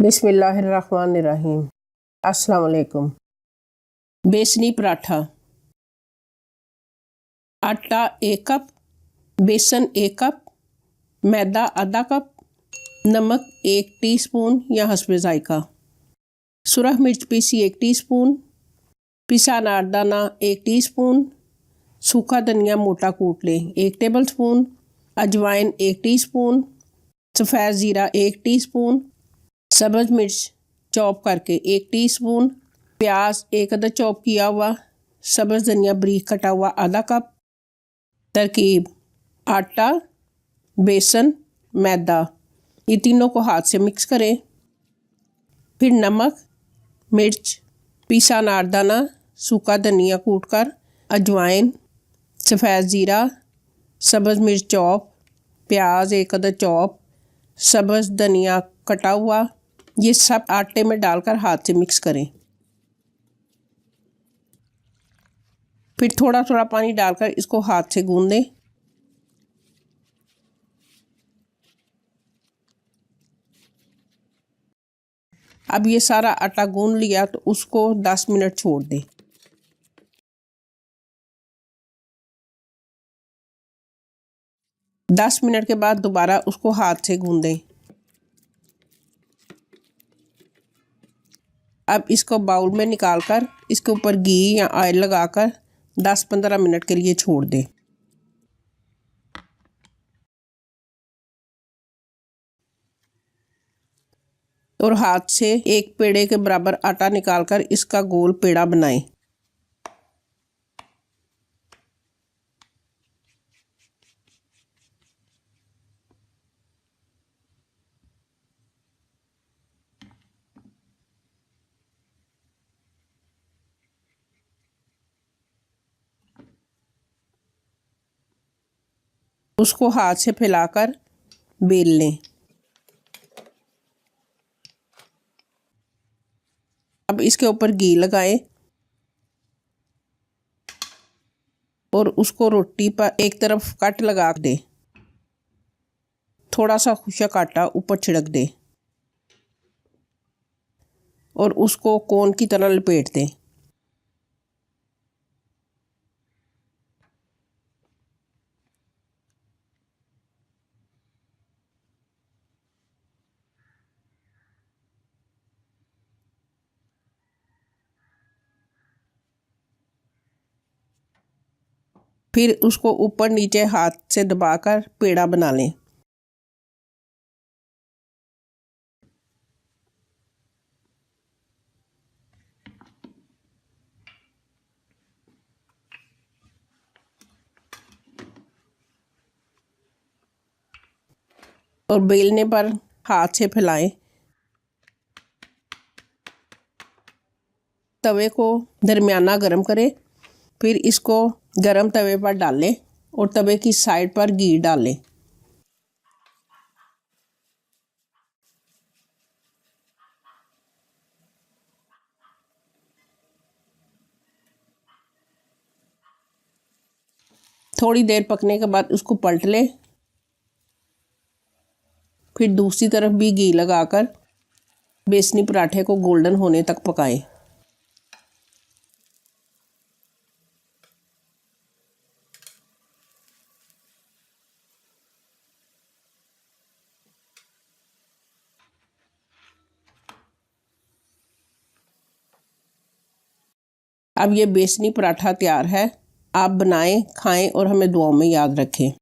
बिस्मिल्लाहिर्रहमानिर्रहीम। अस्सलाम वालेकुम। बेसनी पराठा। आटा 1 कप, बेसन 1 कप, मैदा आधा कप, नमक 1 टीस्पून या हस्बे जायका, सुरख मिर्च पीसी 1 टीस्पून, पिसा अनारदाना 1 टीस्पून, सूखा धनिया मोटा कूट लें 1 टेबलस्पून, अजवाइन 1 टीस्पून, सफ़ेद ज़ीरा 1 टीस्पून, सब्ज़ मिर्च चॉप करके 1 टीस्पून, प्याज 1 अदद चॉप किया हुआ, सब्ज़ धनिया बारीक कटा हुआ आधा कप। तरकीब: आटा, बेसन, मैदा, ये तीनों को हाथ से मिक्स करें। फिर नमक, मिर्च, पिसा अनारदाना, सूखा धनिया कूटकर, अजवाइन, सफ़ेद ज़ीरा, सब्ज़ मिर्च चॉप, प्याज 1 अदद चॉप, सब्ज़ धनिया कटा हुआ, ये सब आटे में डालकर हाथ से मिक्स करें। फिर थोड़ा थोड़ा पानी डालकर इसको हाथ से गूंद दें। अब ये सारा आटा गूंद लिया तो उसको 10 मिनट छोड़ दें। दस मिनट के बाद दोबारा उसको हाथ से गूंदें। अब इसको बाउल में निकालकर इसके ऊपर घी या ऑयल लगाकर 10-15 मिनट के लिए छोड़ दें। और हाथ से एक पेड़े के बराबर आटा निकालकर इसका गोल पेड़ा बनाएं। उसको हाथ से फैलाकर बेल लें। अब इसके ऊपर घी लगाएं और उसको रोटी पर एक तरफ कट लगा दें। थोड़ा सा खुशक आटा ऊपर छिड़क दें और उसको कोन की तरह लपेट दें। फिर उसको ऊपर नीचे हाथ से दबाकर पेड़ा बना लें। और बेलने पर हाथ से फैलाएं। तवे को दरमियाना गरम करें। फिर इसको गरम तवे पर डालें और तवे की साइड पर घी डालें। थोड़ी देर पकने के बाद उसको पलट लें। फिर दूसरी तरफ भी घी लगाकर बेसनी पराठे को गोल्डन होने तक पकाएं। अब ये बेसनी पराठा तैयार है। आप बनाएं, खाएं और हमें दुआओं में याद रखें।